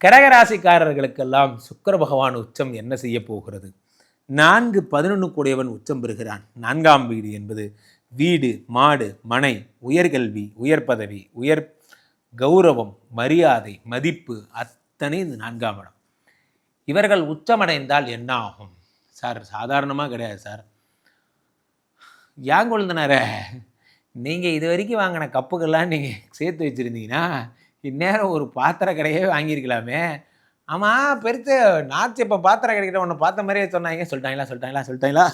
கடகராசிக்காரர்களுக்கெல்லாம் சுக்கிர பகவான் உச்சம் என்ன செய்ய போகிறது? 4-11 கூடியவன் உச்சம் பெறுகிறான். 4ஆம் வீடு என்பது வீடு, மாடு, மனை, உயர்கல்வி, உயர் பதவி, உயர் கௌரவம், மரியாதை, மதிப்பு அத்தனை இந்த 4ஆம் இடம். இவர்கள் உச்சமடைந்தால் என்ன ஆகும் சார்? சாதாரணமாக கிடையாது சார். ஏன் கொழுந்தனார, நீங்கள் இது வரைக்கும் வாங்கின கப்புக்கெல்லாம் நீங்கள் சேர்த்து வச்சுருந்தீங்கன்னா இந்நேரம் ஒரு பாத்திர கடையே வாங்கியிருக்கலாமே. ஆமாம், பெருத்து நாச்சு இப்போ பாத்திர கடைக்கிட்ட ஒன்று பார்த்த மாதிரியே சொல்லிட்டாங்களா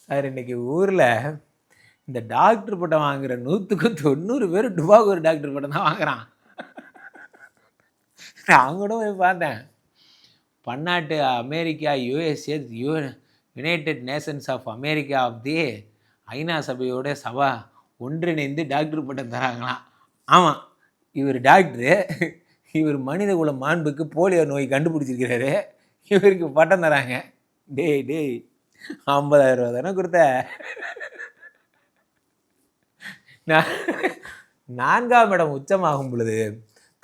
சார், இன்னைக்கு ஊரில் இந்த டாக்டர் பட்டம் வாங்குகிற 100க்கு 90 பேர் டுபாகூர் டாக்டர் பட்டம் தான் வாங்குறான். நான் கூட போய் பார்த்தேன். பன்னாட்டு America, USA, united nations of America of the ஐநா சபையோட சபா ஒன்றிணைந்து டாக்டர் பட்டம் தராங்களாம். ஆமாம், இவர் டாக்டரு, இவர் மனித குல மாண்புக்கு போலியோ நோய் கண்டுபிடிச்சிருக்கிறாரு, இவருக்கு பட்டம் தராங்க. டேய் 50,000 ரூபா தானே கொடுத்த. 4ஆம் இடம் உச்சமாகும் பொழுது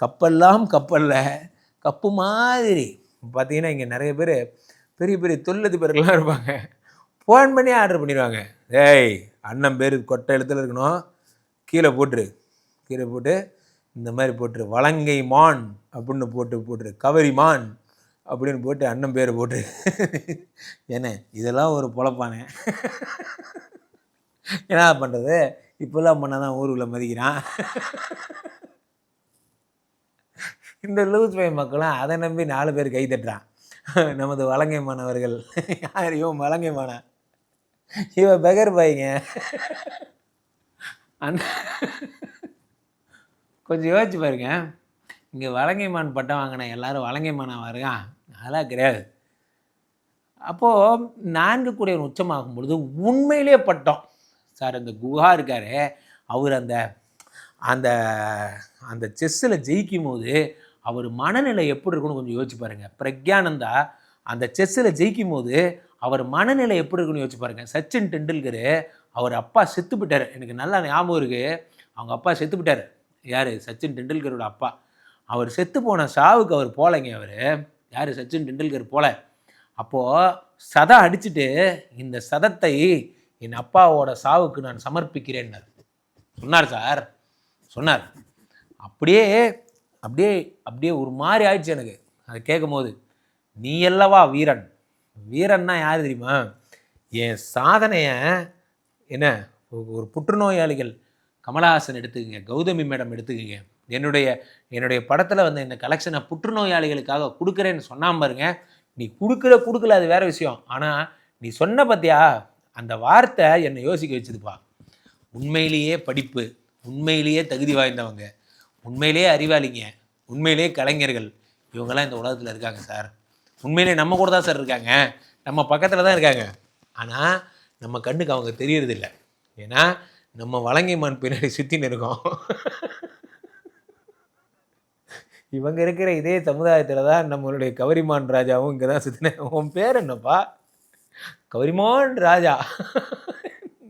கப்பெல்லாம் கப்பலில் கப்பு மாதிரி பார்த்தீங்கன்னா, இங்கே நிறைய பேர் பெரிய பெரிய தொழிலதிபர்கள்லாம் இருப்பாங்க. ஃபோன் பண்ணி ஆர்டர் பண்ணிடுவாங்க. ஏய், அண்ணன் பேர் கொட்டை எழுத்துல இருக்கணும், கீழே போட்டு இந்த மாதிரி போட்டுரு, வலங்கை மான் அப்படின்னு போட்டுரு, கவரி மான் அப்படின்னு போட்டு அண்ணன் பேர் போட்டு. என்ன இதெல்லாம் ஒரு பொழப்பானே. என்ன பண்ணுறது, இப்போல்லாம் பண்ணால் தான் ஊருக்குள்ளே மதிக்கிறான். இந்த லூஸ் பை மக்களும் அதை நம்பி 4 பேர் கை தட்டுறான். நமது வலங்கை மாணவர்கள் யார் இவன்? வலங்கை மானா இவன் பெகர் பாய்ங்க. கொஞ்சம் யோசிச்சு பாருங்க. இங்கே வலங்கைமான் பட்டம் வாங்கின எல்லாரும் வலங்கைமானாக இருக்கான்? அதெல்லாம் கிடையாது. அப்போது 4 கூடியவன் உச்சமாகும் பொழுது உண்மையிலே பட்டம் சார். அந்த குஹா இருக்கார், அவர் அந்த அந்த அந்த செஸ்ஸில் ஜெயிக்கும் போது அவர் மனநிலை எப்படி இருக்குன்னு கொஞ்சம் யோசிச்சு பாருங்கள். பிரக்யானந்தா அந்த செஸ்ஸில் ஜெயிக்கும் போது அவர் மனநிலை எப்படி இருக்குன்னு யோசிச்சு பாருங்கள். சச்சின் டெண்டுல்கர், அவர் அப்பா செத்து போட்டார். எனக்கு நல்லா ஞாபகம் இருக்குது, அவங்க அப்பா செத்து போட்டார். யார்? சச்சின் டெண்டுல்கரோட அப்பா. அவர் செத்து போன சாவுக்கு அவர் போகலைங்க. அவர் யார்? சச்சின் டெண்டுல்கர் போல. அப்போது சதம் அடிச்சுட்டு, இந்த சதத்தை என் அப்பாவோட சாவுக்கு நான் சமர்ப்பிக்கிறேன்னார். சொன்னார் சார், சொன்னார். அப்படியே அப்படியே அப்படியே ஒரு மாதிரி ஆயிடுச்சு எனக்கு அதை கேட்கும் போது. நீ அல்லவா வீரன்? வீரன்னா யார் தெரியுமா? என் சாதனையை என்ன, ஒரு புற்றுநோயாளிகள் கமலஹாசன் எடுத்துக்கங்க, கௌதமி மேடம் எடுத்துக்கங்க, என்னுடைய படத்தில் வந்து இந்த கலெக்ஷனை புற்றுநோயாளிகளுக்காக கொடுக்குறேன்னு சொன்னாம பாருங்க. நீ கொடுக்கல அது வேறு விஷயம். ஆனால் நீ சொன்ன பார்த்தியா, அந்த வார்த்தை என்னை யோசிக்க வச்சுதுப்பா. உண்மையிலேயே படிப்பு, உண்மையிலேயே தகுதி வாய்ந்தவங்க, உண்மையிலேயே அறிவாளிங்க, உண்மையிலேயே கலைஞர்கள், இவங்கெல்லாம் இந்த உலகத்தில் இருக்காங்க சார். உண்மையிலே நம்ம கூட தான் சார் இருக்காங்க, நம்ம பக்கத்தில் தான் இருக்காங்க. ஆனால் நம்ம கண்ணுக்கு அவங்க தெரியறதில்லை. ஏன்னா நம்ம வலங்கைமான் பின்னாடி சுற்றின்னு இருக்கோம். இவங்க இருக்கிற இதே சமுதாயத்தில் தான் நம்மளுடைய கவரிமான் ராஜாவும் இங்கே தான் சுற்றின. உன் பேர் என்னப்பா? கவரிமான் ராஜா.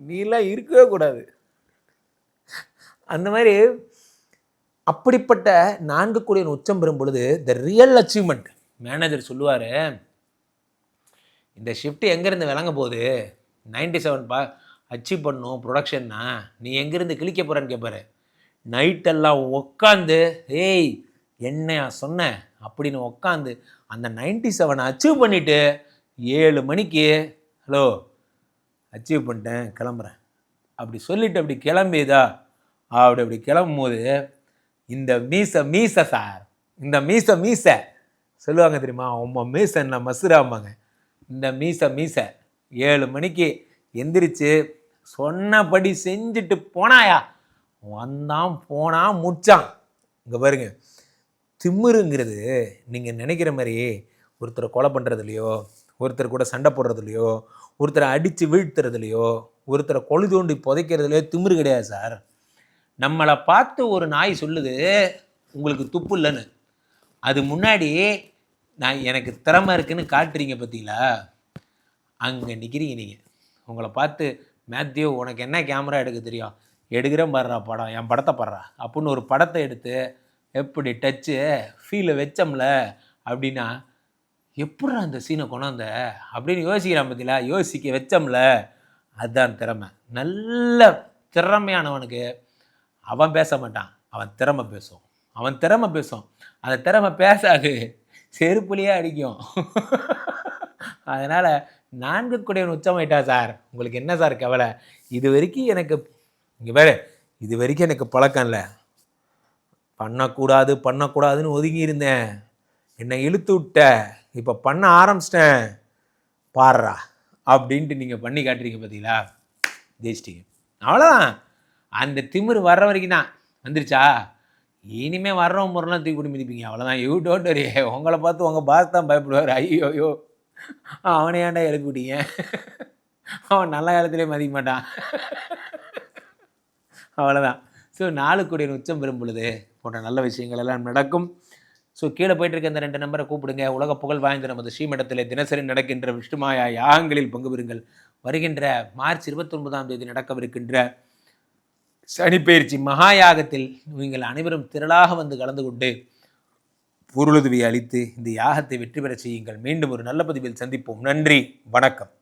நீலாம் இருக்கவே கூடாது. அந்த மாதிரி அப்படிப்பட்ட 4 கூடியவன் உச்சம் பெறும் பொழுது த ரியல் அச்சீவ்மெண்ட். மேனேஜர் சொல்லுவார், இந்த ஷிஃப்ட் எங்கேருந்து விளங்க போகுது? 97 அச்சீவ் பண்ணும் ப்ரொடக்ஷன்னா, நீ எங்கேருந்து கிழிக்க போகிறேன்னு கேட்பாரு. நைட்டெல்லாம் உட்காந்து, ஏய் என்னையா சொன்ன அப்படின்னு உட்காந்து அந்த 97 அச்சீவ் பண்ணிவிட்டு 7 மணிக்கு ஹலோ அச்சீவ் பண்ணிட்டேன் கிளம்புறேன் அப்படி சொல்லிவிட்டு அப்படி கிளம்பியதா, அப்படி கிளம்பும் போது இந்த மீசை சார், இந்த மீசை சொல்லுவாங்க தெரியுமா, உம்மா மீசன்னா மசுராம்பாங்க. இந்த மீசை 7 மணிக்கு எந்திரிச்சு சொன்னபடி செஞ்சுட்டு போனாயா, வந்தான் போனான் முடிச்சான். இங்கே பாருங்க, திமிருங்கிறது நீங்கள் நினைக்கிற மாதிரி ஒருத்தரை கொலை பண்ணுறதுலையோ, ஒருத்தர் கூட சண்டை போடுறதுலையோ, ஒருத்தரை அடித்து வீழ்த்துறதுலையோ, ஒருத்தரை கொழு தோண்டி புதைக்கிறதுலையோ திமிரு கிடையாது சார். நம்மளை பார்த்து ஒரு நாய் சொல்லுது உங்களுக்கு துப்பு இல்லைன்னு, அது முன்னாடி எனக்கு திறமை இருக்குன்னு காட்டுறீங்க பார்த்தீங்களா, அங்கே நிற்கிறீங்க நீங்கள். உங்களை பார்த்து மேத்யூ உனக்கு என்ன கேமரா எடுக்க தெரியும், எடுக்கிறேன் பாடுறா படம், என் படத்தை பாடுறா அப்படின்னு ஒரு படத்தை எடுத்து எப்படி டச்சு ஃபீலை வச்சோம்ல அப்படின்னா, எப்பட்றா அந்த சீனை கொண்டாந்த அப்படின்னு யோசிக்கிறான் பார்த்தீங்களா, யோசிக்க வச்சோம்ல, அதுதான் திறமை. நல்ல திறமையானவனுக்கு அவன் பேச மாட்டான், அவன் திறமை பேசும். அவன் திறமை பேசும், அந்த திறமை பேசாது, செருப்புலையே அடிக்கும். அதனால் 4 குடையவன் உச்சமாயிட்டா சார், உங்களுக்கு என்ன சார் கவலை? இது வரைக்கும் எனக்கு இங்கே வேறு இது வரைக்கும் எனக்கு பழக்கம் இல்லை, பண்ணக்கூடாதுன்னு ஒதுங்கி இருந்தேன், என்னை இழுத்து விட்ட, இப்போ பண்ண ஆரம்பிச்சிட்டேன் பாடுறா அப்படின்ட்டு நீங்கள் பண்ணி காட்டுறீங்க பார்த்தீங்களா, ஜெயிச்சிட்டிங்க. அவ்வளோதான். அந்த திமிரு வர்ற வரைக்கும் தான். வந்துருச்சா, இனிமேல் வர்றவன் முறைலாம் தூக்கி போட்டு மிதிப்பீங்க, அவ்வளோதான். You don't worry. உங்களை பார்த்து உங்கள் பாஸ் தான் பயப்படுவார். ஐயோ அவனை ஏன்டா எழுப்பி விட்டீங்க, அவன் நல்ல காலத்திலே மதிக்க மாட்டான். அவ்வளோதான். ஸோ 4 கோடியின் உச்சம் பெறும் பொழுது போன்ற நல்ல விஷயங்கள் எல்லாம் நடக்கும். ஸோ கீழே போயிட்டு இருக்க இந்த 2 நம்பரை கூப்பிடுங்க. உலக புகழ் வாய்ந்த நமது ஸ்ரீமடத்தில் தினசரி நடக்கின்ற விஷ்ணுமாயா யாகங்களில் பங்கு பெறுங்கள். வருகின்ற மார்ச் 29ஆம் தேதி நடக்கவிருக்கின்ற சனிப்பெயர்ச்சி மகா யாகத்தில் நீங்கள் அனைவரும் திரளாக வந்து கலந்து கொண்டு பொருளுதவியை அளித்து இந்த யாகத்தை வெற்றி பெற செய்யுங்கள். மீண்டும் ஒரு நல்ல பதிவில் சந்திப்போம். நன்றி, வணக்கம்.